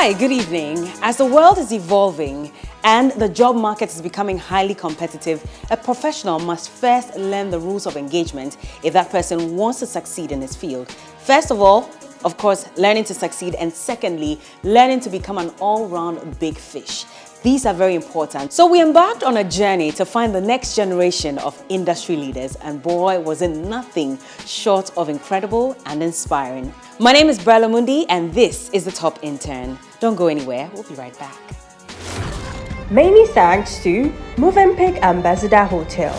Hi, good evening. As the world is evolving and the job market is becoming highly competitive, a professional must first learn the rules of engagement if that person wants to succeed in his field. First of all, of course, learning to succeed, and secondly, learning to become an all-round big fish. These are very important. So we embarked on a journey to find the next generation of industry leaders, and boy, was it nothing short of incredible and inspiring. My name is Brella Mundi, and this is the Top Intern. Don't go anywhere, we'll be right back. Many thanks to Movenpick Ambassador Hotel.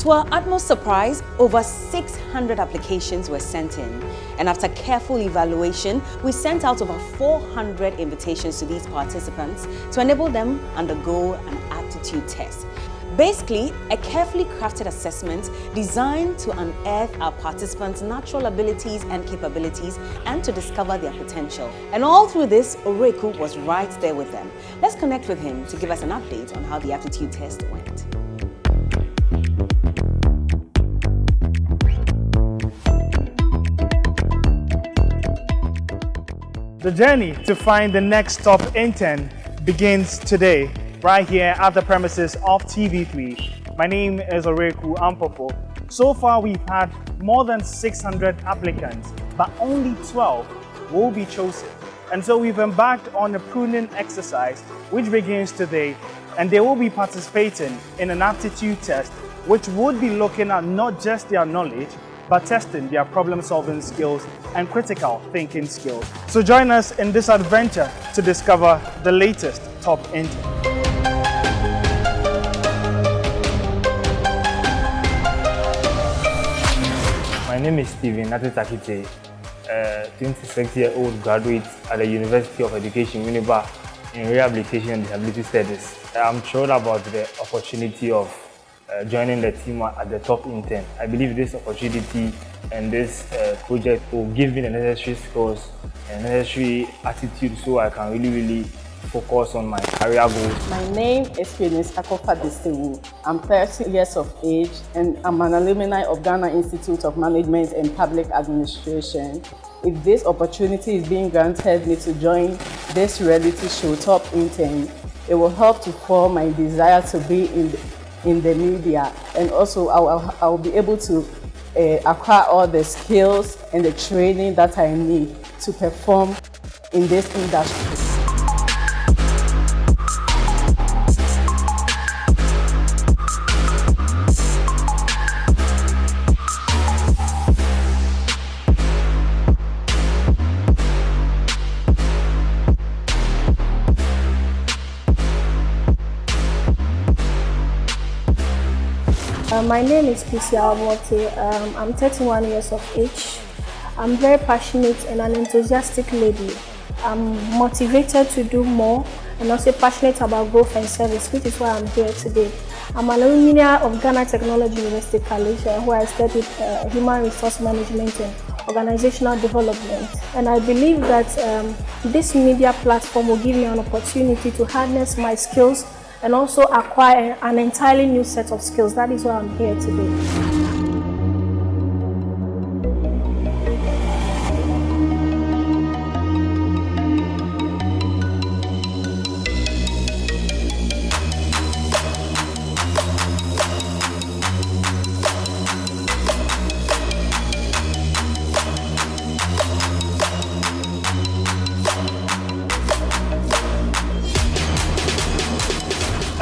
To our utmost surprise, over 600 applications were sent in. And after careful evaluation, we sent out over 400 invitations to these participants to enable them undergo an aptitude test. Basically, a carefully crafted assessment designed to unearth our participants' natural abilities and capabilities and to discover their potential. And all through this, Oreku was right there with them. Let's connect with him to give us an update on how the aptitude test went. The journey to find the next top intern begins today, right here at the premises of TV3. My name is Oreku Ampopo. So far, we've had more than 600 applicants, but only 12 will be chosen. And so we've embarked on a pruning exercise, which begins today, and they will be participating in an aptitude test, which would be looking at not just their knowledge, but testing their problem-solving skills and critical thinking skills. So join us in this adventure to discover the latest top intern. My name is Steven Natitakite, a 26-year-old graduate at the University of Education, Winneba, in Rehabilitation and Disability Studies. I'm thrilled about the opportunity of joining the team at the Top Intern. I believe this opportunity and this project will give me the necessary skills and necessary attitude so I can really focus on my career goals. My name is Finalist Akofa Distewu. I'm 30 years of age and I'm an alumni of Ghana Institute of Management and Public Administration. If this opportunity is being granted me to join this reality show, Top Intern, it will help to form my desire to be in the media, and also I will be able to acquire all the skills and the training that I need to perform in this industry. My name is Pisi Awomote. I'm 31 years of age. I'm very passionate and an enthusiastic lady. I'm motivated to do more and also passionate about growth and service, which is why I'm here today. I'm an alumni of Ghana Technology University College, where I studied human resource management and organizational development. And I believe that this media platform will give me an opportunity to harness my skills and also acquire an entirely new set of skills. That is why I'm here today.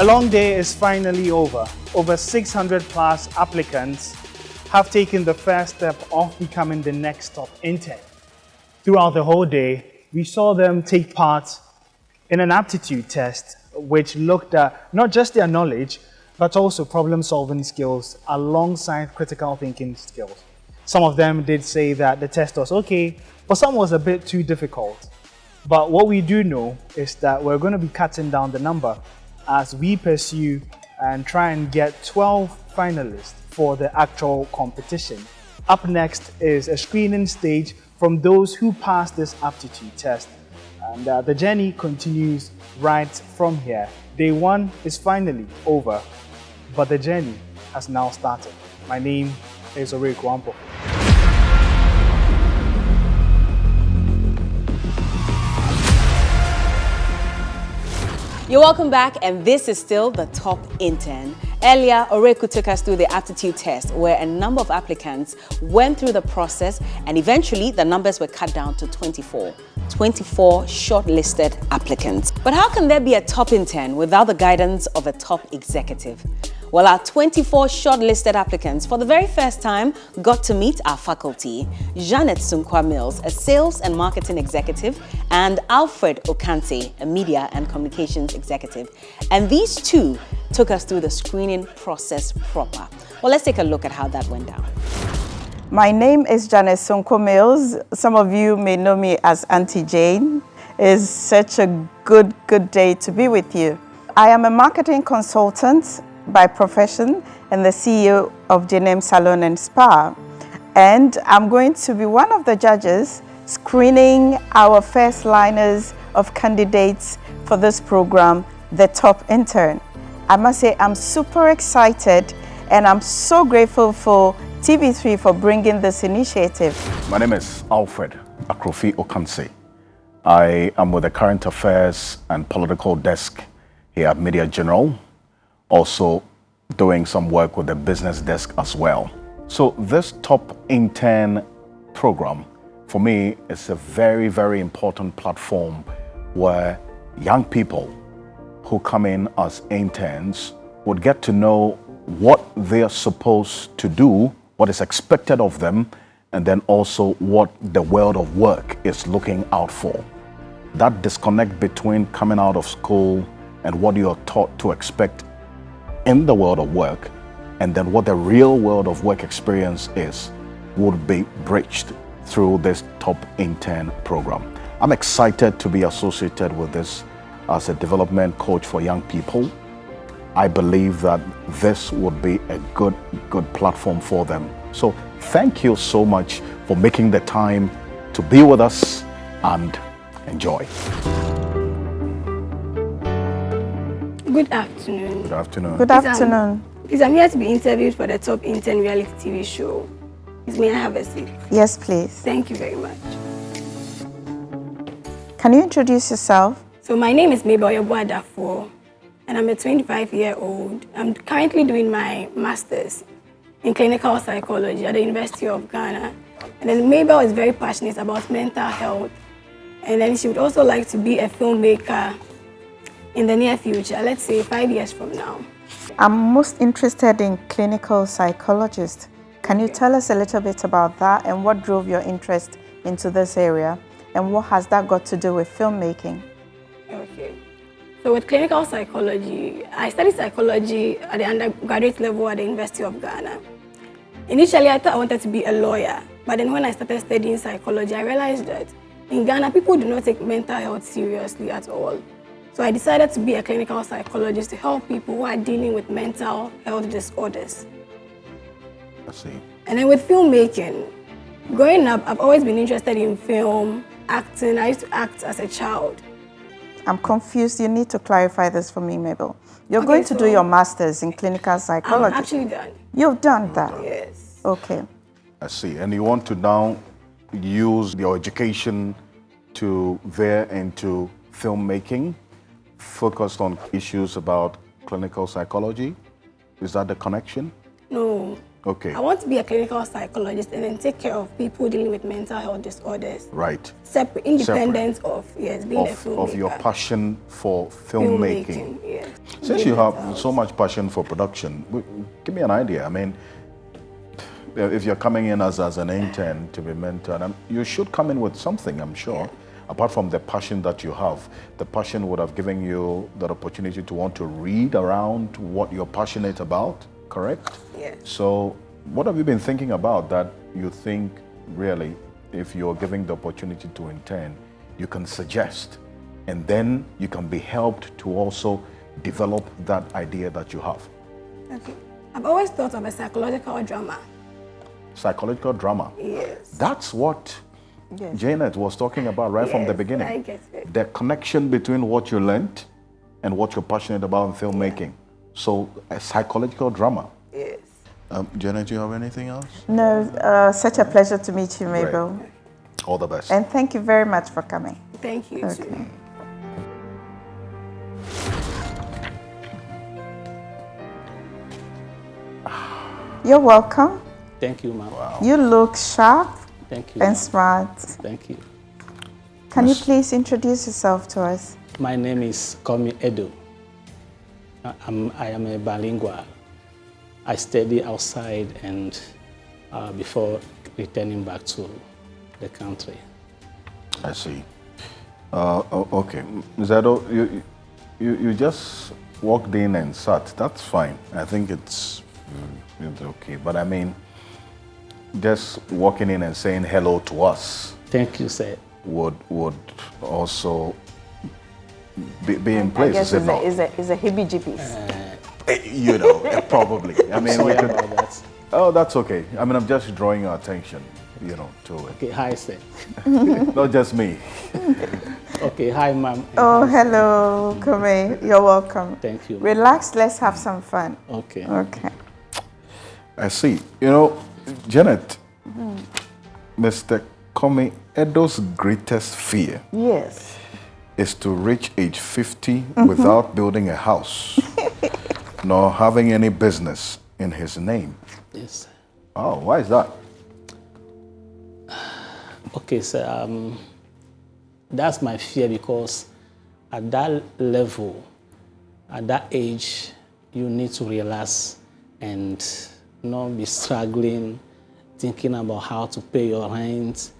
A long day is finally over. Over 600 plus applicants have taken the first step of becoming the next top intern. Throughout the whole day, we saw them take part in an aptitude test, which looked at not just their knowledge, but also problem-solving skills alongside critical thinking skills. Some of them did say that the test was okay, but some was a bit too difficult. But what we do know is that we're going to be cutting down the number as we pursue and try and get 12 finalists for the actual competition. Up next is a screening stage from those who passed this aptitude test. And the journey continues right from here. Day one is finally over, but the journey has now started. My name is Ore Kwampo. You're welcome back, and this is still the top intern. Earlier, Oreku took us through the aptitude test, where a number of applicants went through the process, and eventually the numbers were cut down to 24. 24 shortlisted applicants. But how can there be a top intern without the guidance of a top executive? Well, our 24 shortlisted applicants for the very first time got to meet our faculty, Janet Sunkwa-Mills, a sales and marketing executive, and Alfred Okante, a media and communications executive. And these two took us through the screening process proper. Well, let's take a look at how that went down. My name is Janet Sunkwa-Mills. Some of you may know me as Auntie Jane. It's such a good day to be with you. I am a marketing consultant by profession and the CEO of Jenem Salon and Spa. And I'm going to be one of the judges screening our first liners of candidates for this program, the top intern. I must say I'm super excited and I'm so grateful for TV3 for bringing this initiative. My name is Alfred Akrofi Okanse. I am with the Current Affairs and Political Desk here at Media General, also doing some work with the business desk as well. So this top intern program, for me, is a very important platform where young people who come in as interns would get to know what they're supposed to do, what is expected of them, and then also what the world of work is looking out for. That disconnect between coming out of school and what you are taught to expect in the world of work and then what the real world of work experience is would be bridged through this top intern program. I'm excited to be associated with this as a development coach for young people. I believe that this would be a good platform for them. So thank you so much for making the time to be with us and enjoy. Good afternoon. Good afternoon. Good afternoon. Please, I'm here to be interviewed for the top intern reality TV show. Please, may I have a seat? Yes, please. Thank you very much. Can you introduce yourself? So my name is Mabel Yobuadafo, and I'm a 25-year-old. I'm currently doing my master's in clinical psychology at the University of Ghana. And then Mabel is very passionate about mental health. And then she would also like to be a filmmaker in the near future, let's say 5 years from now. I'm most interested in clinical psychologists. Can you tell us a little bit about that and what drove your interest into this area? And what has that got to do with filmmaking? Okay. So with clinical psychology, I studied psychology at the undergraduate level at the University of Ghana. Initially, I thought I wanted to be a lawyer, but then when I started studying psychology, I realized that in Ghana, people do not take mental health seriously at all. So I decided to be a clinical psychologist to help people who are dealing with mental health disorders. I see. And then with filmmaking, growing up, I've always been interested in film, acting. I used to act as a child. I'm confused. You need to clarify this for me, Mabel. You're going to do your master's in clinical psychology. I'm actually done. You've done that? Yes. Okay. I see. And you want to now use your education to veer into filmmaking, focused on issues about clinical psychology? Is that the connection? No. Okay. I want to be a clinical psychologist and then take care of people dealing with mental health disorders. Right. Separate, independent of, yes, being a filmmaker. Of your passion for filmmaking. Yes. Since you have so much passion for production, give me an idea. I mean, if you're coming in as an intern to be mentored, you should come in with something, I'm sure. Yeah. Apart from the passion that you have, the passion would have given you the opportunity to want to read around what you're passionate about, correct? Yes. So what have you been thinking about that you think really, if you're giving the opportunity to intern, you can suggest, and then you can be helped to also develop that idea that you have? Okay. I've always thought of a psychological drama. Psychological drama? Yes. That's what Janet was talking about right from the beginning. I get it. The connection between what you learned and what you're passionate about in filmmaking. So a psychological drama. Yes. Janet, do you have anything else? No, such a pleasure to meet you, Mabel. Great. All the best. And thank you very much for coming. Thank you too. You're welcome. Thank you, ma'am. Wow. You look sharp Thank you. and smart. Thank you. Can you please introduce yourself to us? My name is Komi Edo. I am a bilingual. I study outside and before returning back to the country. I see. Okay. Zado, you just walked in and sat. That's fine. I think it's okay. But I mean, just walking in and saying hello to us. Thank you, sir. Would also be in place. I guess it's a heebie-jeebies. You know, probably. I mean, Sorry about that. Oh, that's okay. I mean, I'm just drawing your attention, you know, to it. Okay, hi, sir. Not just me. Okay, hi, ma'am. Oh, hello, Kome. You're welcome. Thank you. Relax, let's have some fun. Okay. Okay. I see. You know, Janet, Mr. Kome Edo's greatest fear Yes. is to reach age 50 without building a house, nor having any business in his name. Yes. Oh, why is that? Okay, so that's my fear because at that level, at that age, you need to relax and not be struggling, thinking about how to pay your rent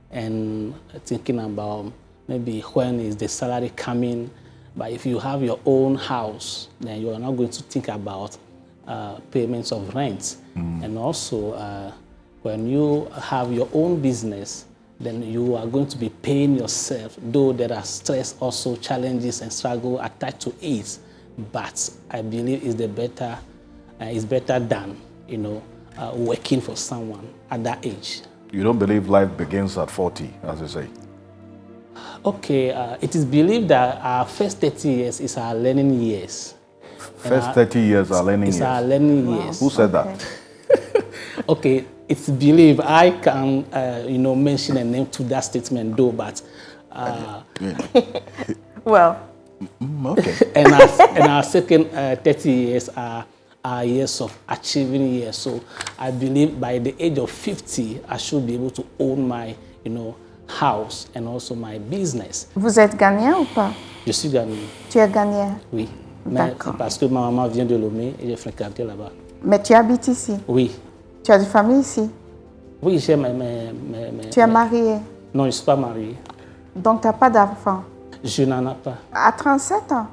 and thinking about maybe when is the salary coming. But if you have your own house, then you are not going to think about payments of rent. And also, when you have your own business, then you are going to be paying yourself, though there are stress, also challenges and struggle attached to it. But I believe it's better than, you know, working for someone at that age. You don't believe life begins at 40, as you say? Okay, it is believed that our first 30 years is our learning years. First 30 years are learning years. It's our learning years. Who said that? Okay, it's believed. I can, you know, mention a name to that statement, though, but. Well. Okay. and our second 30 years are years of achieving years. So I believe by the age of 50, I should be able to own my, you know, house and also my business. Vous êtes Ghanéen ou pas? Je suis Ghanéen. Tu es Ghanéen? Oui. Mais parce que ma maman vient de Lomé et j'ai fréquenté là-bas. Mais tu habites ici? Oui. Tu as des familles ici? Oui, j'ai Tu es marié? Non, je ne suis pas marié. Donc tu n'as pas d'enfant? Je n'en ai pas. À 37 ans?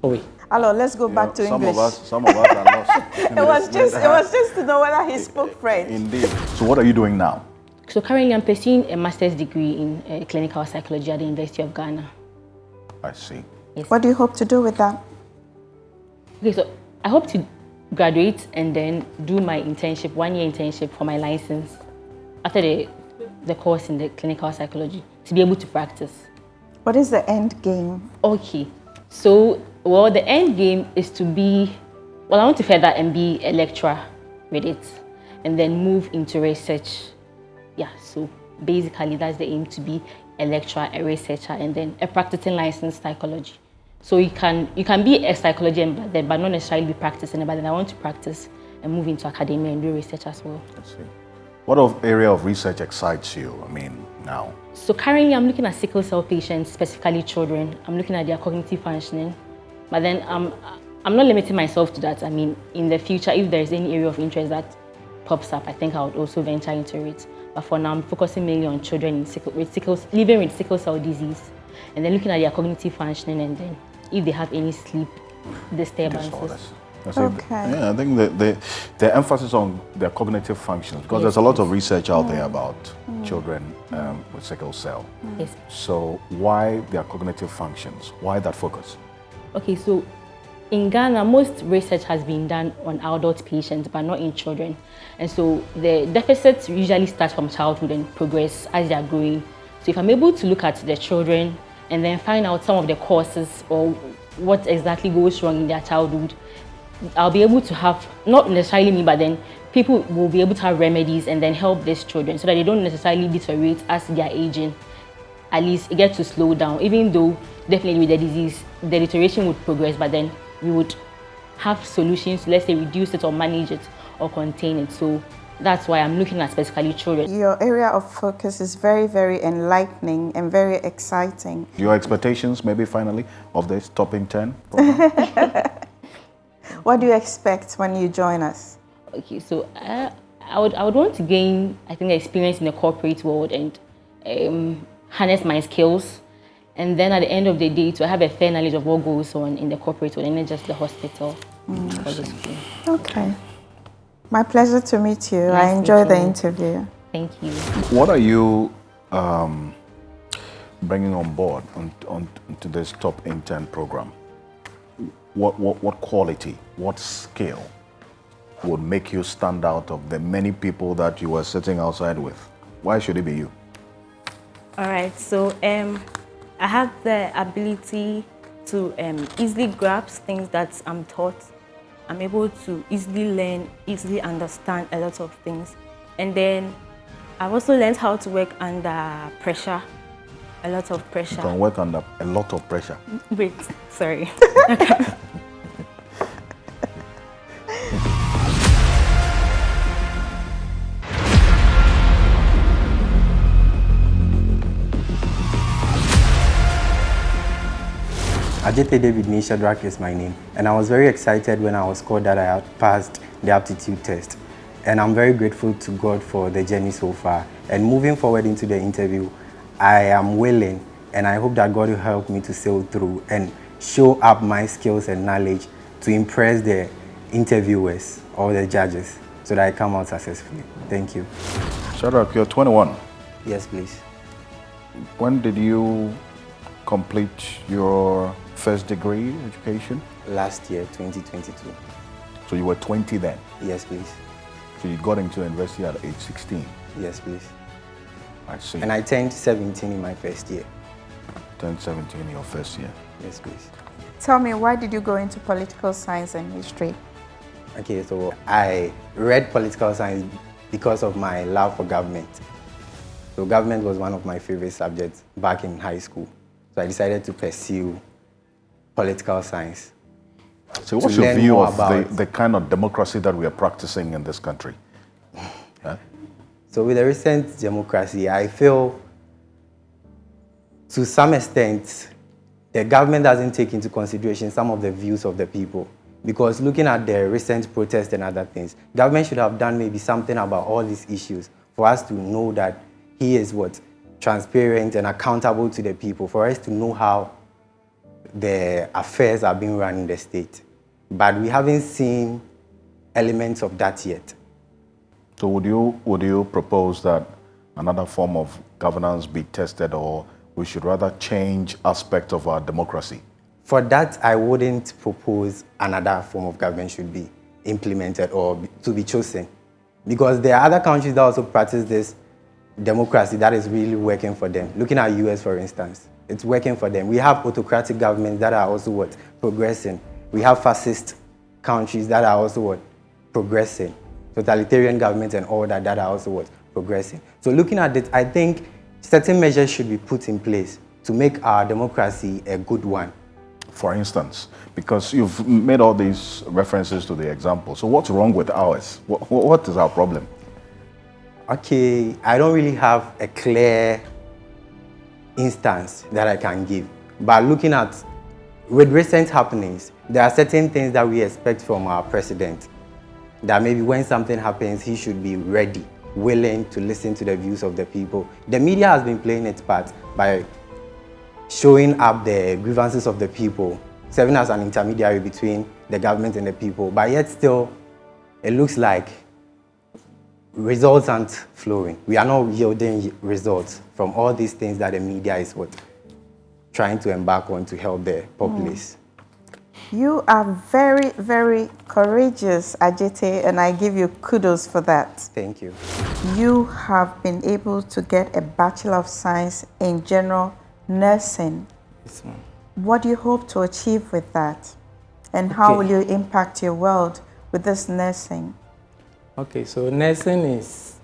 Oui. Alors, let's go back to some English. Some of us are lost. It was just to know whether he spoke French. Indeed. So what are you doing now? So currently I'm pursuing a master's degree in clinical psychology at the University of Ghana. I see. Yes. What do you hope to do with that? Okay, so I hope to graduate and then do my internship, 1-year internship for my license after the course in the clinical psychology to be able to practice. What is the end game? Okay, so well, the end game is to be, well, I want to further and be a lecturer with it and then move into research. Yeah, so basically that's the aim, to be a lecturer, a researcher, and then a practicing licensed psychology. So you can be a psychologian but not necessarily be practicing it, but then I want to practice and move into academia and do research as well. I see. What area of research excites you, I mean, now? So currently I'm looking at sickle cell patients, specifically children. I'm looking at their cognitive functioning, but then I'm not limiting myself to that. I mean, in the future, if there's any area of interest that pops up, I think I would also venture into it. But for now, I'm focusing mainly on children living with sickle cell disease, and then looking at their cognitive functioning, and then if they have any sleep disturbances. Okay. Yeah, I think the emphasis on their cognitive functions, because there's a lot of research out there about children with sickle cell. Yes. So why their cognitive functions? Why that focus? Okay, so in Ghana, most research has been done on adult patients, but not in children. And so the deficits usually start from childhood and progress as they are growing So if I'm able to look at the children and then find out some of the causes or what exactly goes wrong in their childhood, I'll be able to have, not necessarily me, but then people will be able to have remedies and then help these children so that they don't necessarily deteriorate as they are aging. At least it gets to slow down, even though definitely with the disease, the deterioration would progress, but then we would have solutions to, let's say, reduce it or manage it or contain it. So that's why I'm looking at specifically children. Your area of focus is very, very enlightening and very exciting. Your expectations, maybe finally, of this Top Intern program? What do you expect when you join us? Okay, so I would want to gain, I think, experience in the corporate world and harness my skills. And then at the end of the day, to have a fair knowledge of what goes on in the corporate world and not just the hospital or the school. Okay. My pleasure to meet you. Nice I enjoyed the meeting you. interview. Thank you. What are you bringing on board onto this Top Intern program? What quality, what skill would make you stand out of the many people that you were sitting outside with? Why should it be you? All right, so I have the ability to easily grasp things that I'm taught. I'm able to easily learn, easily understand a lot of things. And then I've also learned how to work under pressure, a lot of pressure. You can work under a lot of pressure. Wait, sorry. Ajete David Nishadrak is my name, and I was very excited when I was called that I had passed the aptitude test. And I'm very grateful to God for the journey so far. And moving forward into the interview, I am willing, and I hope that God will help me to sail through and show up my skills and knowledge to impress the interviewers or the judges so that I come out successfully. Thank you. Shadrach, you're 21. Yes, please. When did you complete your first degree education? Last year, 2022. So you were 20 then? Yes, please. So you got into university at age 16? Yes, please. I see. And I turned 17 in my first year. Turned 17 in your first year? Yes, please. Tell me, why did you go into political science and history? Okay, so I read political science because of my love for government. So government was one of my favorite subjects back in high school. So I decided to pursue political science. So what's your view of the kind of democracy that we are practicing in this country? Huh? So with the recent democracy, I feel to some extent the government doesn't take into consideration some of the views of the people. Because looking at the recent protests and other things, government should have done maybe something about all these issues for us to know that he is what? Transparent and accountable to the people, for us to know how the affairs are being run in the state. But we haven't seen elements of that yet. So would you propose that another form of governance be tested, or we should rather change aspects of our democracy? For that, I wouldn't propose another form of government should be implemented or to be chosen. Because there are other countries that also practice this democracy that is really working for them. Looking at US, for instance, it's working for them. We have autocratic governments that are also what? Progressing. We have fascist countries that are also what? Progressing. Totalitarian governments and all that are also what? Progressing. So looking at it, I think certain measures should be put in place to make our democracy a good one. For instance, because you've made all these references to the example. So what's wrong with ours? What is our problem? Okay, I don't really have a clear instance that I can give. But looking at, with recent happenings, there are certain things that we expect from our president. That maybe when something happens, he should be ready, willing to listen to the views of the people. The media has been playing its part by showing up the grievances of the people, serving as an intermediary between the government and the people. But yet still, it looks like results aren't flowing. We are not yielding results from all these things that the media is what trying to embark on to help the populace. You are very, very courageous, Ajite, and I give you kudos for that. Thank you. You have been able to get a Bachelor of Science in General Nursing. Yes, ma'am. What do you hope to achieve with that? And how will you impact your world with this nursing? Okay, so nursing is,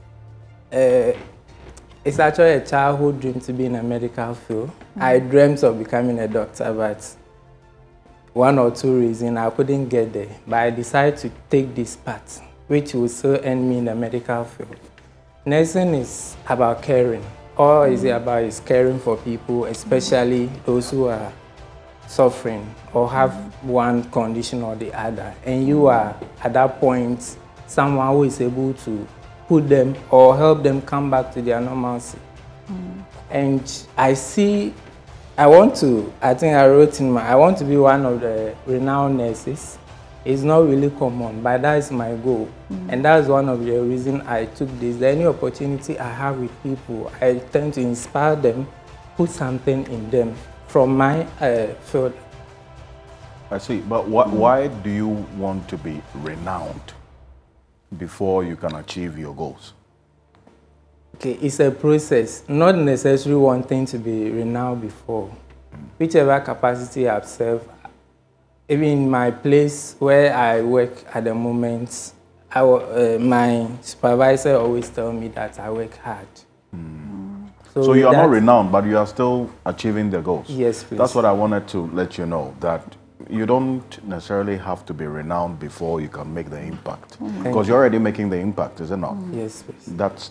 it's actually a childhood dream to be in a medical field. I dreamt of becoming a doctor, but one or two reasons I couldn't get there. But I decided to take this path, which will still end me in the medical field. Nursing is about caring. All it's about is caring for people, especially those who are suffering or have one condition or the other. And you are, at that point, someone who is able to put them or help them come back to their normalcy. And I think I want to be one of the renowned nurses. It's not really common, but that is my goal. And that's one of the reasons I took this. Any opportunity I have with people, I tend to inspire them, put something in them from my field. I see, but why do you want to be renowned before you can achieve your goals? Okay, it's a process, not necessarily wanting to be renowned before. Whichever capacity I've served, even in my place where I work at the moment, my supervisor always tells me that I work hard. So you are not renowned, but you are still achieving the goals. Yes, please. That's what I wanted to let you know, that you don't necessarily have to be renowned before you can make the impact. Because you're already making the impact, is it not? Yes, please. That's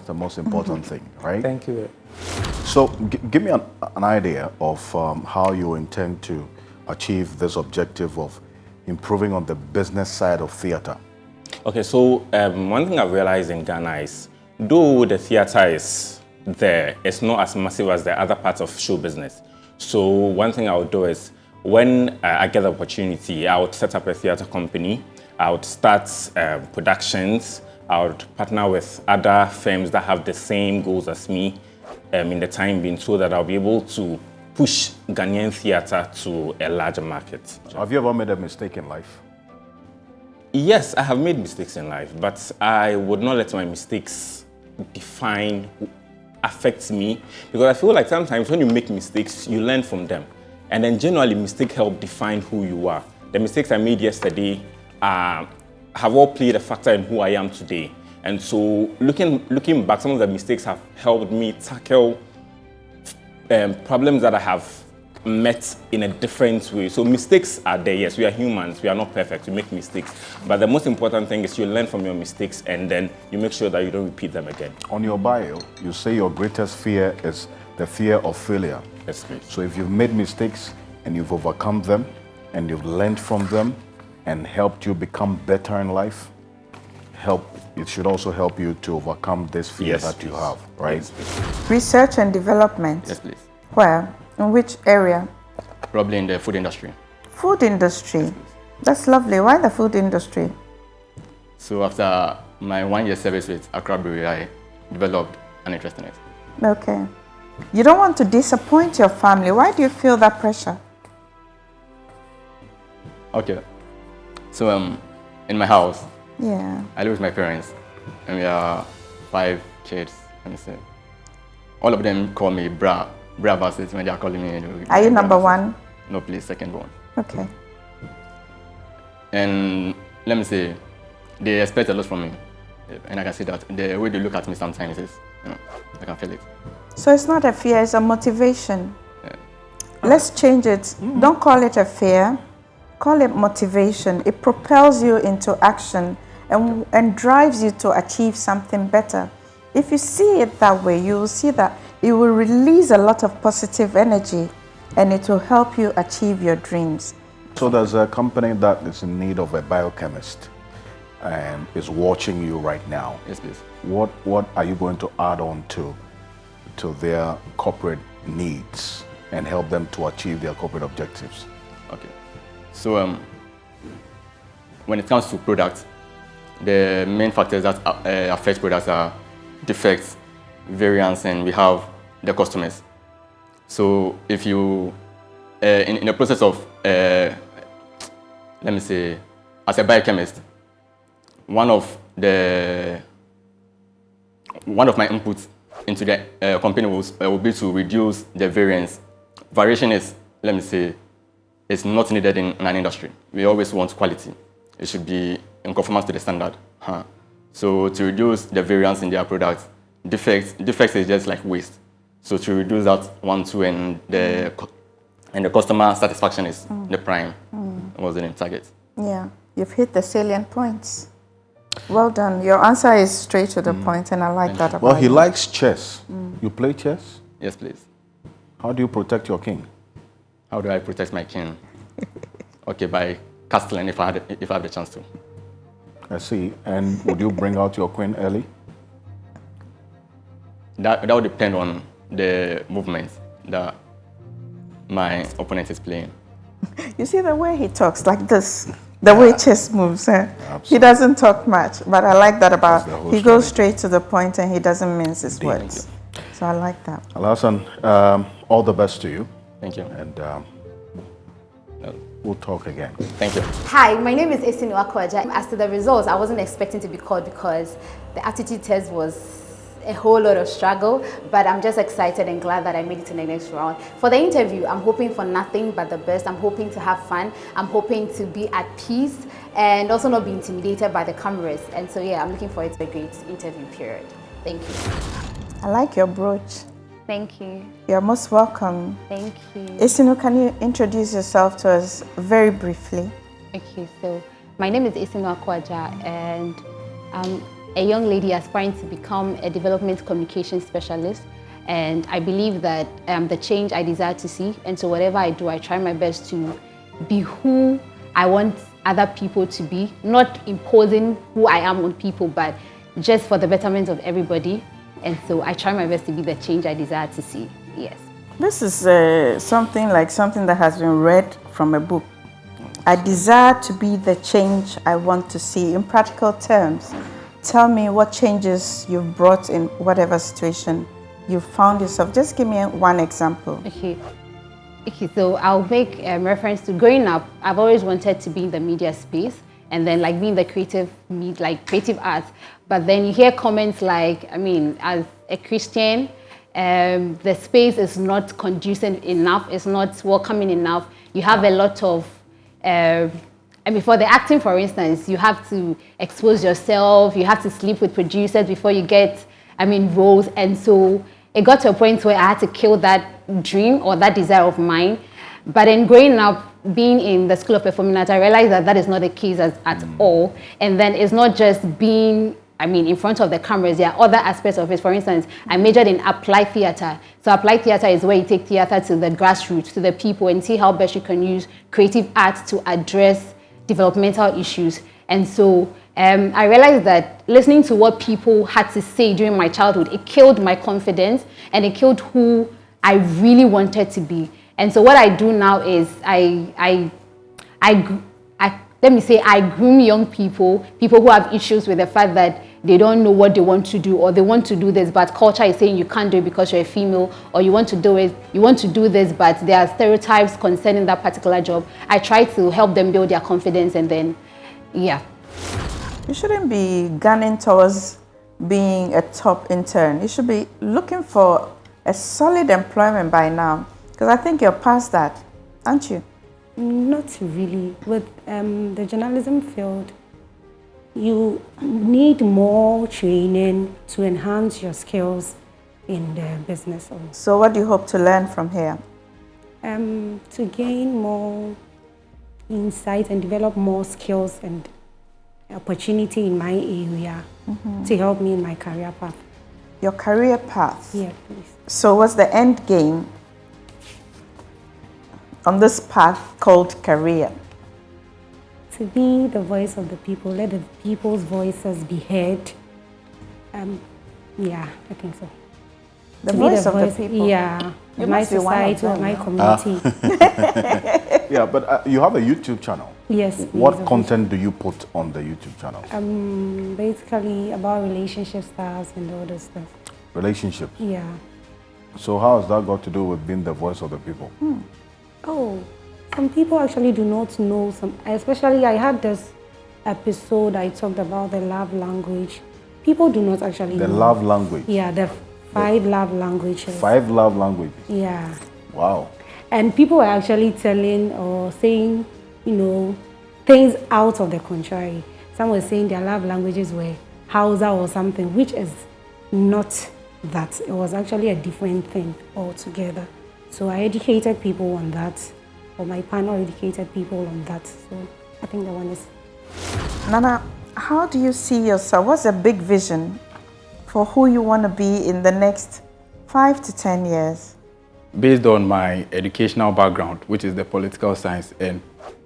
the most important thing, right? Thank you. So give me an idea of how you intend to achieve this objective of improving on the business side of theater. Okay, so one thing I've realized in Ghana is, though the theater is there, it's not as massive as the other parts of show business. So one thing I would do is, when I get the opportunity, I would set up a theater company. I would start productions. I would partner with other firms that have the same goals as me in the time being, so that I'll be able to push Ghanaian theater to a larger market. Have you ever made a mistake in life? Yes, I have made mistakes in life, but I would not let my mistakes affect me, because I feel like sometimes when you make mistakes, you learn from them. And then generally, mistakes help define who you are. The mistakes I made yesterday have all played a factor in who I am today. And so looking back, some of the mistakes have helped me tackle problems that I have met in a different way. So mistakes are there, yes, we are humans, we are not perfect, we make mistakes. But the most important thing is you learn from your mistakes and then you make sure that you don't repeat them again. On your bio, you say your greatest fear is the fear of failure. Yes, please. So if you've made mistakes and you've overcome them and you've learned from them and helped you become better in life, it should also help you to overcome this fear that you have, right? Yes, please. Research and development. Yes, please. Where? In which area? Probably in the food industry. Food industry. That's lovely. Why the food industry? So after my 1 year service with Accra Brewery, I developed an interest in it. Okay. You don't want to disappoint your family. Why do you feel that pressure? Okay. So in my house, yeah, I live with my parents, and we are 5 kids. Let me say, all of them call me bra versus when they are calling me. Are you number one? No, please, second one. Okay. And let me say, they expect a lot from me, and I can see that the way they look at me sometimes is, I can feel it. So it's not a fear, it's a motivation. Yeah. Let's change it. Don't call it a fear, call it motivation. It propels you into action and drives you to achieve something better. If you see it that way, you will see that it will release a lot of positive energy and it will help you achieve your dreams. So there's a company that is in need of a biochemist and is watching you right now. Yes, please. What are you going to add on to their corporate needs and help them to achieve their corporate objectives? Okay. So when it comes to products, the main factors that affect products are defects, variants, and we have the customers. So if you, in the process of let me say, as a biochemist, one of my inputs into the company will be to reduce the variance. Variation is, let me say, is not needed in an industry. We always want quality. It should be in conformance to the standard. So to reduce the variance in their products, defects is just like waste. So to reduce that 1, 2, and the customer satisfaction is the prime was the target. Yeah, you've hit the salient points. Well done. Your answer is straight to the point, and I like that about Well, he you. likes chess. You play chess? Yes, please. How do you protect your king? How do I protect my king? Okay, by castling if I have the chance to. I see. And would you bring out your queen early? That would depend on the movement that my opponent is playing. You see the way he talks, like this, the way chess moves. He doesn't talk much, but I like that about he goes straight to the point and he doesn't mince his words. So I like that. Alhassan, all the best to you. Thank you. And we'll talk again. Thank you. Hi, my name is Esinu Akwaja. As to the results, I wasn't expecting to be called because the aptitude test was a whole lot of struggle, but I'm just excited and glad that I made it to the next round. For the interview, I'm hoping for nothing but the best. I'm hoping to have fun. I'm hoping to be at peace and also not be intimidated by the cameras. And so yeah, I'm looking forward to a great interview period. Thank you. I like your brooch. Thank you. You're most welcome. Thank you. Esinu, can you introduce yourself to us very briefly? Okay, so my name is Esinu Akwaja and I'm a young lady aspiring to become a development communication specialist, and I believe that the change I desire to see, and so whatever I do, I try my best to be who I want other people to be, not imposing who I am on people, but just for the betterment of everybody. And so I try my best to be the change I desire to see. Yes. This is something that has been read from a book. I desire to be the change I want to see. In practical terms, tell me what changes you've brought in whatever situation you found yourself. Just give me one example. Okay, so I'll make reference to growing up. I've always wanted to be in the media space and then like being the creative arts. But then you hear comments like, I mean, as a Christian, the space is not conducive enough, it's not welcoming enough. You have a lot of for the acting, for instance, you have to expose yourself, you have to sleep with producers before you get, roles. And so it got to a point where I had to kill that dream or that desire of mine. But then growing up, being in the School of Performing Arts, I realized that that is not the case at all. And then it's not just being, in front of the cameras. There are other aspects of it. For instance, I majored in applied theater. So applied theater is where you take theater to the grassroots, to the people, and see how best you can use creative arts to address developmental issues. And so I realized that listening to what people had to say during my childhood, it killed my confidence and it killed who I really wanted to be. And so what I do now is I groom young people who have issues with the fact that they don't know what they want to do, or they want to do this, but culture is saying you can't do it because you're a female, or you want to do this, but there are stereotypes concerning that particular job. I try to help them build their confidence, and then, yeah. You shouldn't be gunning towards being a top intern. You should be looking for a solid employment by now, because I think you're past that, aren't you? Not really. With the journalism field, you need more training to enhance your skills in the business. So what do you hope to learn from here? To gain more insight and develop more skills and opportunity in my area to help me in my career path. Your career path? Yeah, please. So what's the end game on this path called career? To be the voice of the people, let the people's voices be heard. Yeah, I think so. The voice of the people? Yeah, of my society, of my community. Yeah, but you have a YouTube channel. Yes. What content do you put on the YouTube channel? Basically about relationship styles and all this stuff. Relationships? Yeah. So how has that got to do with being the voice of the people? Oh, some people actually do not know especially I had this episode I talked about the love language. People do not actually know. The love language? Yeah, the 5 love languages. 5 love languages? Yeah. Wow. And people are actually telling or saying, things out of the contrary. Some were saying their love languages were Hausa or something, which is not that. It was actually a different thing altogether. So I educated people on that, or my panel educated people on that. So I think that one is... Nana, how do you see yourself? What's a big vision for who you want to be in the next 5 to 10 years? Based on my educational background, which is the political science, and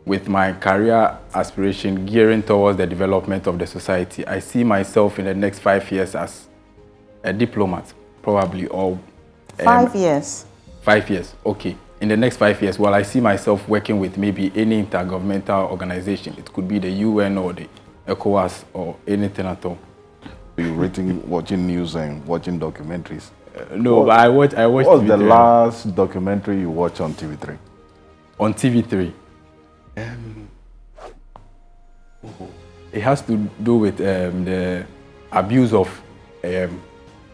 with my career aspiration gearing towards the development of the society, I see myself in the next 5 years as a diplomat, probably, or... 5 years? 5 years, okay. In the next 5 years, well, I see myself working with maybe any intergovernmental organization. It could be the UN or the ECOWAS or anything at all. You're watching news and watching documentaries? No, but I watch What was the last documentary you watched on TV3? On TV3? It has to do with the abuse of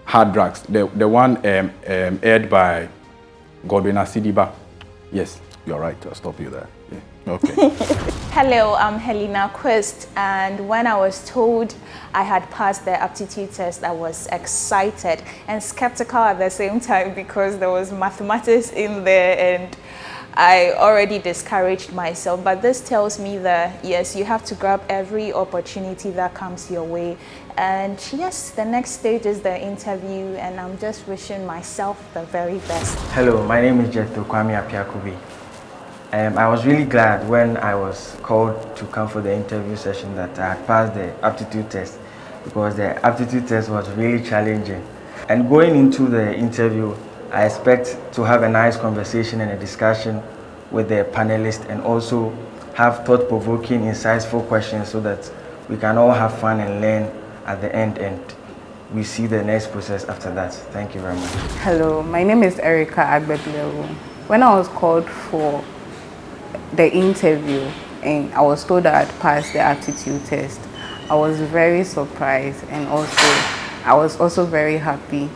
hard drugs. The one aired by Godwin Asidiba. Yes. You're right, I'll stop you there. Yeah. Okay. Hello, I'm Helena Quist, and when I was told I had passed the aptitude test, I was excited and skeptical at the same time because there was mathematics in there and I already discouraged myself. But this tells me that yes, you have to grab every opportunity that comes your way. And yes, the next stage is the interview, and I'm just wishing myself the very best. Hello, my name is Jeto Kwame Apiakubi. I was really glad when I was called to come for the interview session that I had passed the aptitude test, because the aptitude test was really challenging. And going into the interview, I expect to have a nice conversation and a discussion with the panelists, and also have thought-provoking, insightful questions so that we can all have fun and learn at the end, and we see the next process after that. Thank you very much. Hello, my name is Erica Agbegleru. When I was called for the interview and I was told that I had passed the aptitude test, I was very surprised, and I was also very happy.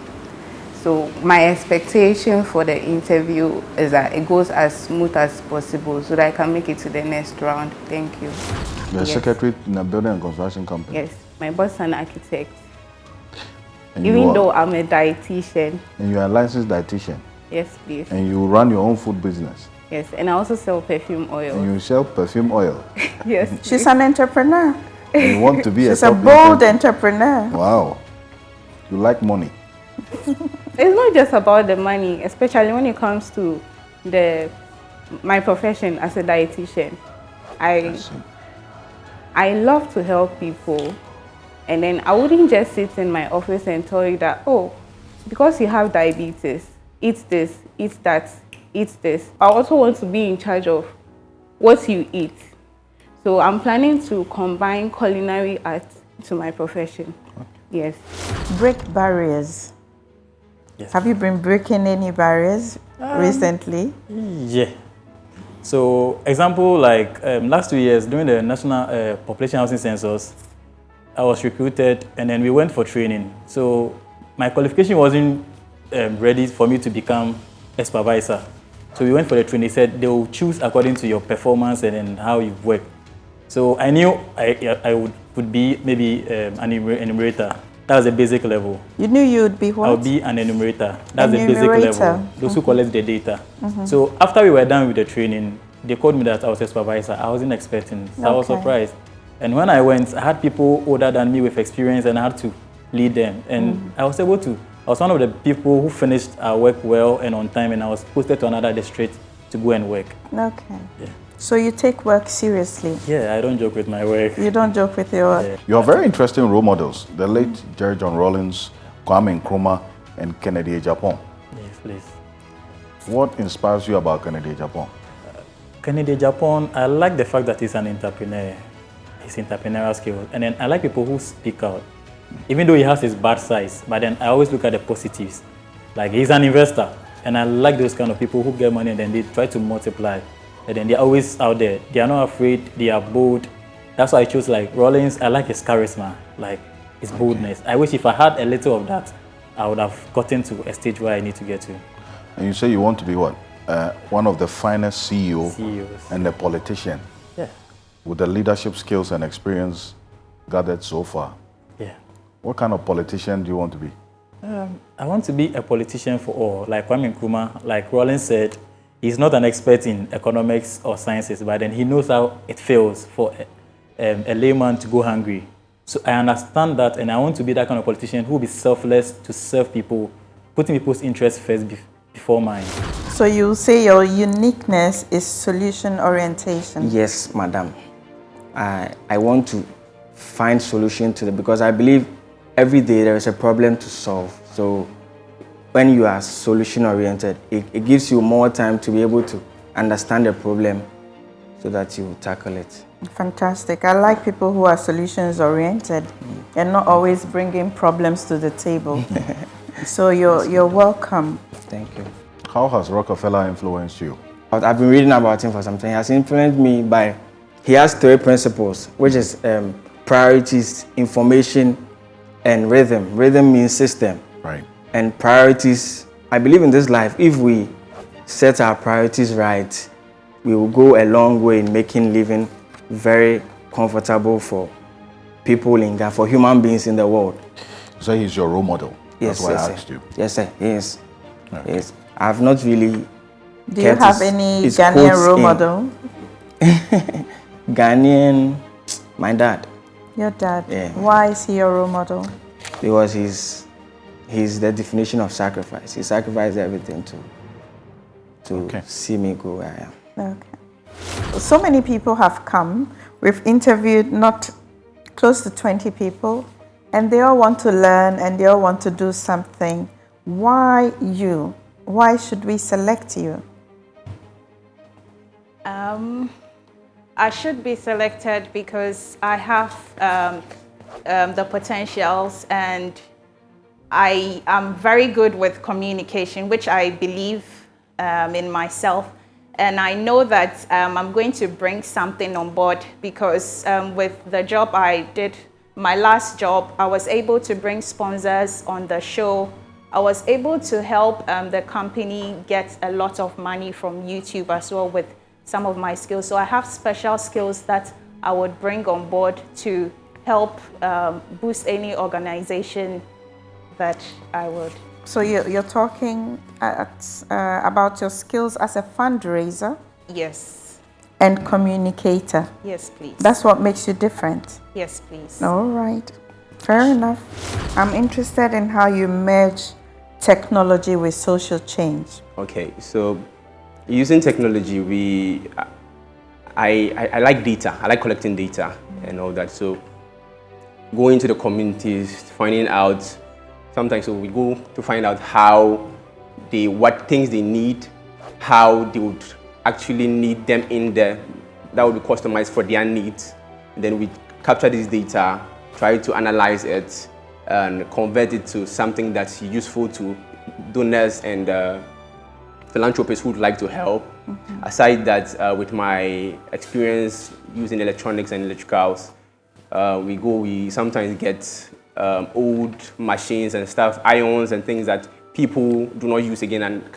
So my expectation for the interview is that it goes as smooth as possible so that I can make it to the next round. Thank you. You're secretary in a building and construction company? Yes, my boss is an architect. And even though I'm a dietitian. And you're a licensed dietitian? Yes, please. And you run your own food business? Yes, and I also sell perfume oil. And you sell perfume oil? Yes. She's an entrepreneur. And you want to be She's a bold entrepreneur. Wow. You like money? It's not just about the money, especially when it comes to my profession as a dietitian. I love to help people, and then I wouldn't just sit in my office and tell you that, oh, because you have diabetes, eat this, eat that, eat this. I also want to be in charge of what you eat. So I'm planning to combine culinary art to my profession. Okay. Yes. Break barriers. Yes. Have you been breaking any barriers recently? Yeah. So, example, like last 2 years, during the National Population Housing Census, I was recruited and then we went for training. So, my qualification wasn't ready for me to become a supervisor. So, we went for the training. They said they will choose according to your performance and then how you work. So, I knew I would be maybe an enumerator. That was the basic level. You knew you would be what? I would be an enumerator. That's the basic level. Those who collect the data. So after we were done with the training, they called me that I was a supervisor. I wasn't expecting. So I was surprised. And when I went, I had people older than me with experience and I had to lead them. And I was able to. I was one of the people who finished our work well and on time, and I was posted to another district to go and work. Okay. Yeah. So you take work seriously? Yeah, I don't joke with my work. You don't joke with your work? Yeah. You are very interesting role models. The late Jerry John Rawlings, Kwame Nkrumah, and Kennedy Agyapong. Yes, please. What inspires you about Kennedy Agyapong? Kennedy Agyapong, I like the fact that he's an entrepreneur. His entrepreneurial skills. And then I like people who speak out. Even though he has his bad sides, but then I always look at the positives. Like, he's an investor. And I like those kind of people who get money and then they try to multiply and then they're always out there. They are not afraid, they are bold. That's why I chose like Rollins. I like his charisma, like his boldness. I wish if I had a little of that, I would have gotten to a stage where I need to get to. And you say you want to be what? One of the finest CEOs and a politician. Yeah. With the leadership skills and experience gathered so far. Yeah. What kind of politician do you want to be? I want to be a politician for all. Like Kwame Nkrumah, like Rollins said, he's not an expert in economics or sciences, but then he knows how it feels for a layman to go hungry. So I understand that, and I want to be that kind of politician who will be selfless to serve people, putting people's interests first before mine. So you say your uniqueness is solution orientation? Yes, madam. I want to find solution to it because I believe every day there is a problem to solve. So when you are solution oriented, it gives you more time to be able to understand the problem so that you tackle it. Fantastic. I like people who are solutions oriented and not always bringing problems to the table. So you're welcome. Thank you. How has Rockefeller influenced you? I've been reading about him for some time. He has influenced me by, he has 3 principles, which is priorities, information, and rhythm. Rhythm means system. Right. And priorities, I believe in this life, if we set our priorities right, we will go a long way in making living very comfortable for people in Ghana, for human beings in the world. So he's your role model? Yes, that's why yes, I asked you. Yes, sir. Yes. Okay. Yes. I've not really. Do you have any Ghanaian role model? Ghanaian, my dad. Your dad? Yeah. Why is he your role model? Because he's the definition of sacrifice. He sacrificed everything to see me go where I am. Okay. So many people have come. We've interviewed not close to 20 people, and they all want to learn and they all want to do something. Why you? Why should we select you? I should be selected because I have the potentials and I am very good with communication, which I believe in myself. And I know that I'm going to bring something on board because with the job I did, my last job, I was able to bring sponsors on the show. I was able to help the company get a lot of money from YouTube as well with some of my skills. So I have special skills that I would bring on board to help boost any organization that I would. So you're talking about your skills as a fundraiser? Yes. And communicator? Yes, please. That's what makes you different? Yes, please. All right. Fair enough. I'm interested in how you merge technology with social change. Okay, so using technology, I like data. I like collecting data and all that. So going to the communities, finding out. Sometimes we go to find out what things they need, how they would actually need them in there. That would be customized for their needs. And then we capture this data, try to analyze it, and convert it to something that's useful to donors and philanthropists who would like to help. Mm-hmm. Aside that, with my experience using electronics and electricals, we sometimes get old machines and stuff, ions and things that people do not use again and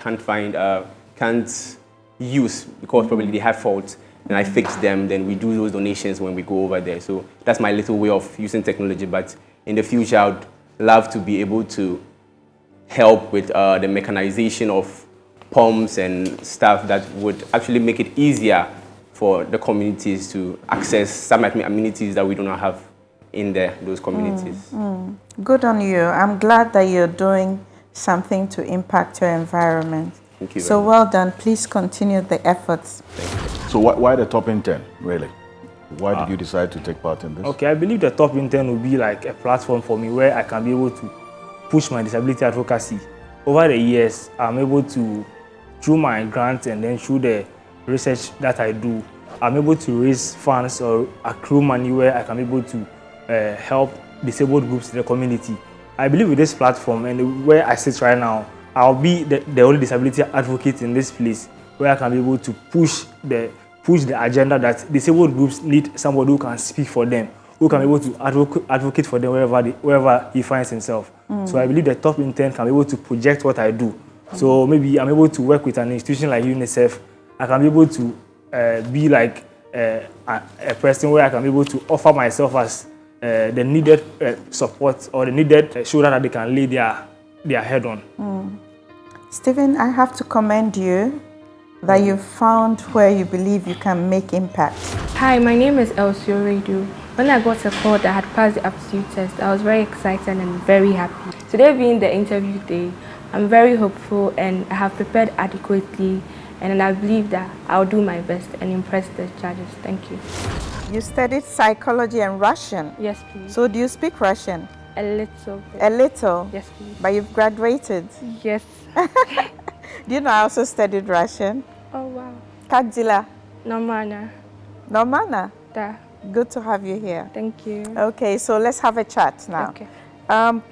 can't use because probably they have faults, and I fix them. Then we do those donations when we go over there. So that's my little way of using technology. But in the future, I would love to be able to help with the mechanization of pumps and stuff that would actually make it easier for the communities to access some amenities that we do not have in those communities. Good on you. I'm glad that you're doing something to impact your environment. Thank you. So well done. Please continue the efforts. So why the Top Intern, really? Why did you decide to take part in this? Okay, I believe the Top Intern will be like a platform for me where I can be able to push my disability advocacy. Over the years, I'm able to, through my grants and then through the research that I do, I'm able to raise funds or accrue money where I can be able to help disabled groups in the community. I believe with this platform and where I sit right now, I'll be the only disability advocate in this place where I can be able to push the agenda that disabled groups need somebody who can speak for them, who can be able to advocate for them wherever he finds himself. So I believe the top intern can be able to project what I do. So maybe I'm able to work with an institution like UNICEF. I can be able to be like a person where I can be able to offer myself as the needed support or the needed shoulder that they can lay their head on. Stephen, I have to commend you that you've found where you believe you can make impact. Hi, my name is Elsie Redu. When I got a call that I had passed the aptitude test, I was very excited and very happy. Today being the interview day, I'm very hopeful and I have prepared adequately, and I believe that I'll do my best and impress the judges. Thank you. You studied psychology and Russian? Yes, please. So do you speak Russian? A little bit. A little? Yes, please. But you've graduated? Yes. Do you know I also studied Russian? Oh, wow. Как дела? Normana. Normana? Da. Good to have you here. Thank you. Okay, so let's have a chat now. Okay.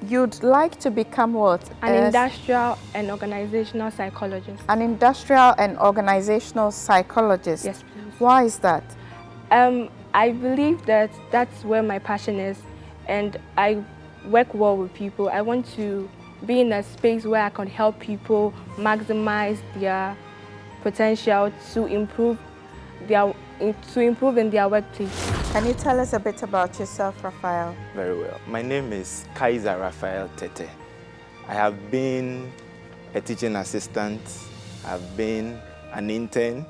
You'd like to become what? An industrial and organizational psychologist. An industrial and organizational psychologist? Yes, please. Why is that? I believe that that's where my passion is, and I work well with people. I want to be in a space where I can help people maximize their potential to improve in their workplace. Can you tell us a bit about yourself, Raphael? Very well. My name is Kaiser Raphael Tete. I have been a teaching assistant. I've been an intern.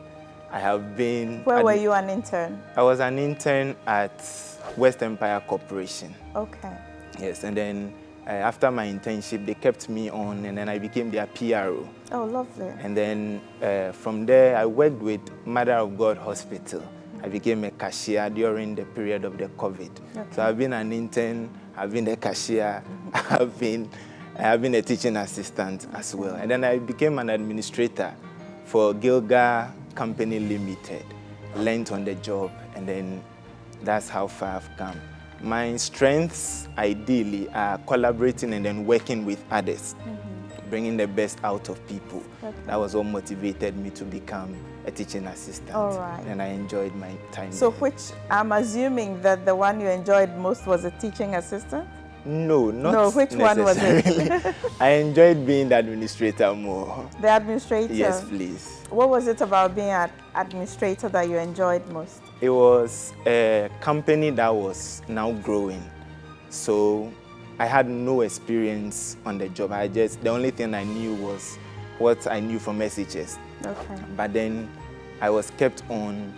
I have been... Where were you an intern? I was an intern at West Empire Corporation. Okay. Yes, and then after my internship, they kept me on, and then I became their PRO. Oh, lovely. And then from there, I worked with Mother of God Hospital. I became a cashier during the period of the COVID. Okay. So I've been an intern, I've been a cashier, I've been a teaching assistant as well. And then I became an administrator for Gilga Company Limited. Learned on the job, and then that's how far I've come. My strengths, ideally, are collaborating and then working with others, bringing the best out of people. Okay. That was what motivated me to become a teaching assistant. All right. And I enjoyed my time So there. which, I'm assuming that the one you enjoyed most was a teaching assistant? No, not No, which one was it? I enjoyed being the administrator more. The administrator? Yes, please. What was it about being an administrator that you enjoyed most? It was a company that was now growing. So I had no experience on the job. The only thing I knew was what I knew from SHS. Okay. But then I was kept on.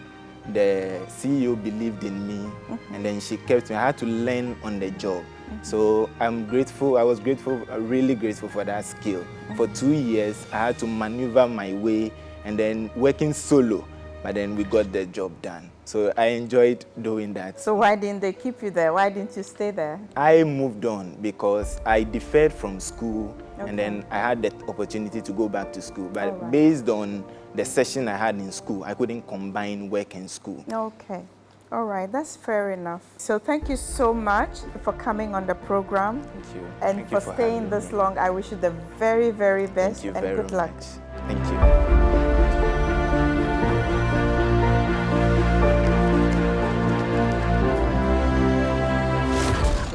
The CEO believed in me, and then she kept me. I had to learn on the job. So I'm grateful. I was grateful, really grateful for that skill. For 2 years, I had to maneuver my way and then working solo, but then we got the job done. So I enjoyed doing that. So why didn't they keep you there? Why didn't you stay there? I moved on because I deferred from school, and then I had the opportunity to go back to school. But based on the session I had in school, I couldn't combine work and school. Okay. All right, that's fair enough. So thank you so much for coming on the program. Thank you. And Thank for you for staying this long. I wish you the very, very best. Thank you and very good luck. much. Thank you.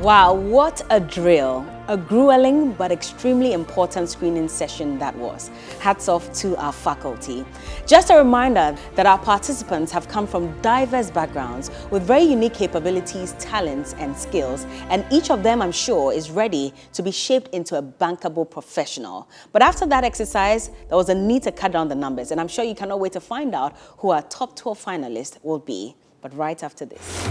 Wow, what a drill. A grueling but extremely important screening session that was. Hats off to our faculty. Just a reminder that our participants have come from diverse backgrounds with very unique capabilities, talents, and skills, and each of them, I'm sure, is ready to be shaped into a bankable professional. But after that exercise, there was a need to cut down the numbers, and I'm sure you cannot wait to find out who our top 12 finalists will be. But right after this.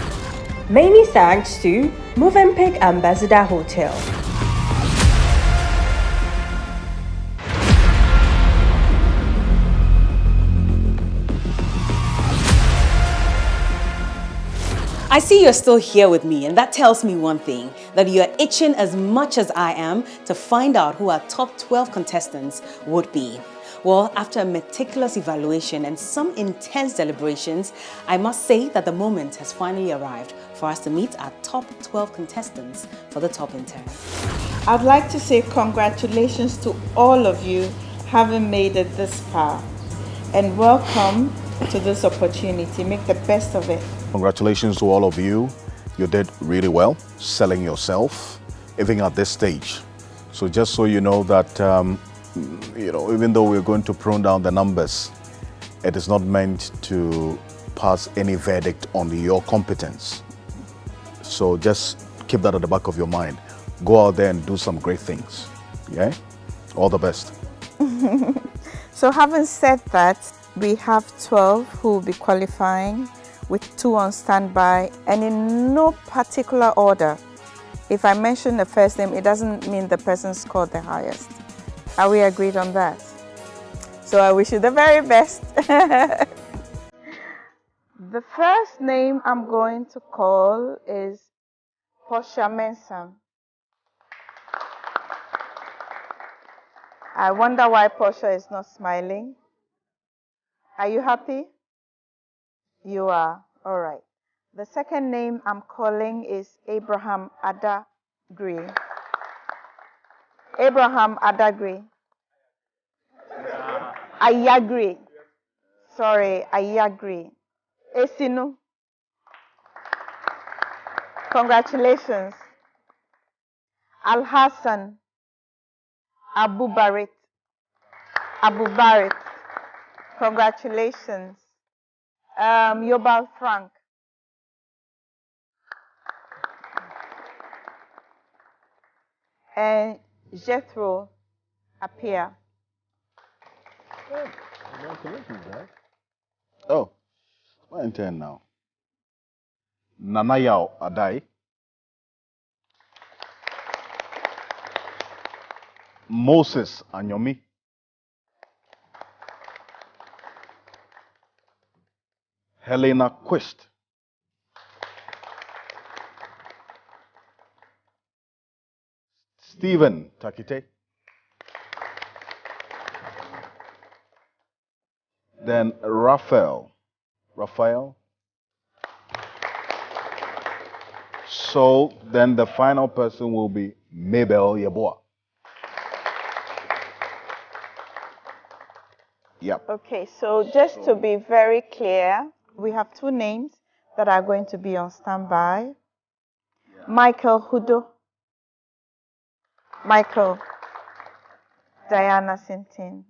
Many thanks to Movenpick Ambassador Hotel. I see you're still here with me, and that tells me one thing, that you're itching as much as I am to find out who our top 12 contestants would be. Well, after a meticulous evaluation and some intense deliberations, I must say that the moment has finally arrived for us to meet our top 12 contestants for the top intern. I'd like to say congratulations to all of you having made it this far. and welcome to this opportunity. Make the best of it. Congratulations to all of you. You did really well selling yourself, even at this stage. So just so you know that, even though we're going to prune down the numbers, it is not meant to pass any verdict on your competence. So just keep that at the back of your mind. Go out there and do some great things. Yeah? All the best. So having said that, we have 12 who will be qualifying, with 2 on standby, and in no particular order. If I mention the first name, it doesn't mean the person scored the highest. Are we agreed on that? So I wish you the very best. The first name I'm going to call is Portia Mensah. I wonder why Portia is not smiling. Are you happy? You are. All right. The second name I'm calling is Abraham Adagri. Abraham Adagri. Ayagri. Sorry, Ayagri. Esinu. Congratulations. Al Hassan Abu Barit. Abu Barit. Congratulations. Yobal Frank. And Jethro Apia. Congratulations, guys. Oh, my intern now. Nanayao Adai. Moses Anyomi. Helena Quist. Stephen Takite. Then Raphael. So then the final person will be Mabel Yeboah. Yep. Okay, so just to be very clear, we have 2 names that are going to be on standby. Michael Hudo. Michael. Diana Sintin.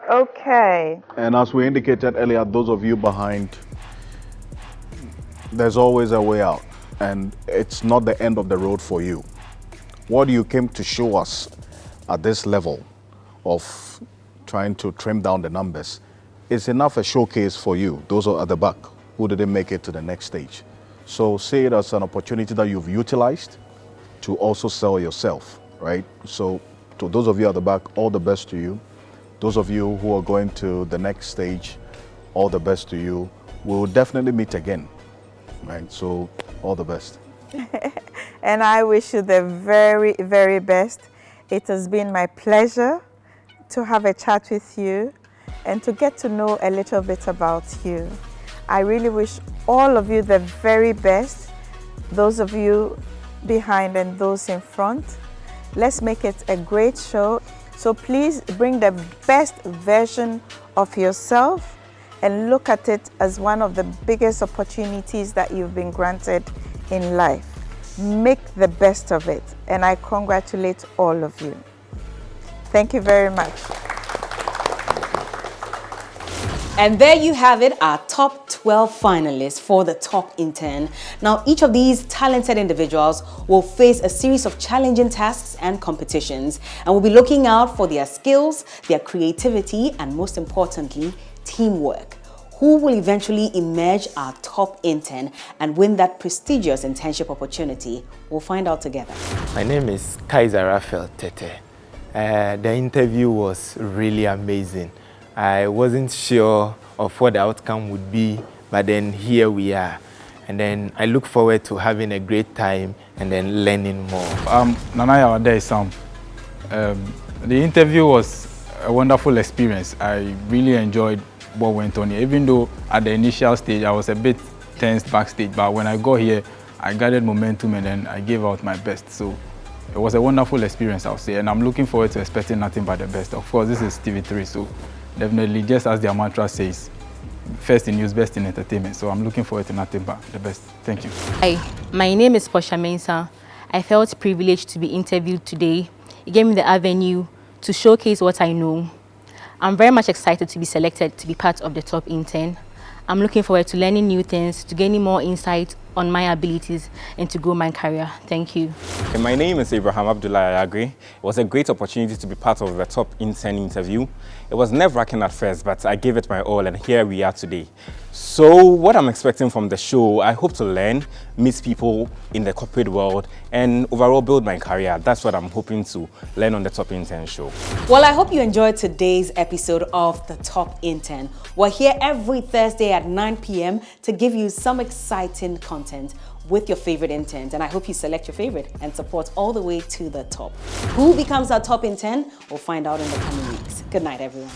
Okay. And as we indicated earlier, those of you behind, there's always a way out. And it's not the end of the road for you. What you came to show us at this level of trying to trim down the numbers is enough a showcase for you, those are at the back who didn't make it to the next stage. So see it as an opportunity that you've utilized to also sell yourself, right? So to those of you at the back, all the best to you. Those of you who are going to the next stage, all the best to you. We'll definitely meet again, right? So all the best. And I wish you the very, very best. It has been my pleasure to have a chat with you and to get to know a little bit about you. I really wish all of you the very best, those of you behind and those in front. Let's make it a great show. So please bring the best version of yourself and look at it as one of the biggest opportunities that you've been granted in life. Make the best of it, and I congratulate all of you. Thank you very much. And there you have it, our top 12 finalists for the top intern. Now, each of these talented individuals will face a series of challenging tasks and competitions, and we'll be looking out for their skills, their creativity, and most importantly, teamwork. Who will eventually emerge our top intern and win that prestigious internship opportunity? We'll find out together. My name is Kaiser Raphael Tete. The interview was really amazing. I wasn't sure of what the outcome would be, but then here we are. And then I look forward to having a great time and then learning more. Nanaya Wadai Sam. The interview was a wonderful experience. I really enjoyed what went on here. Even though at the initial stage I was a bit tense backstage, but when I got here, I gathered momentum and then I gave out my best. So it was a wonderful experience, I'll say, and I'm looking forward to expecting nothing but the best. Of course, this is TV3, so definitely, just as their mantra says, first in news, best in entertainment. So I'm looking forward to nothing but the best. Thank you. Hi, my name is Portia Mensah. I felt privileged to be interviewed today. It gave me the avenue to showcase what I know. I'm very much excited to be selected to be part of the top intern. I'm looking forward to learning new things, to gaining more insight on my abilities and to grow my career. Thank you. My name is Abraham Abdullah Ayagre. It was a great opportunity to be part of the top intern interview. It was nerve-wracking at first, but I gave it my all and here we are today. So what I'm expecting from the show, I hope to learn, meet people in the corporate world and overall build my career. That's what I'm hoping to learn on the Top Intern show. Well, I hope you enjoyed today's episode of The Top Intern. We're here every Thursday at 9 p.m. to give you some exciting content with your favorite interns, and I hope you select your favorite and support all the way to the top. Who becomes our top intern? We'll find out in the coming weeks. Good night, everyone.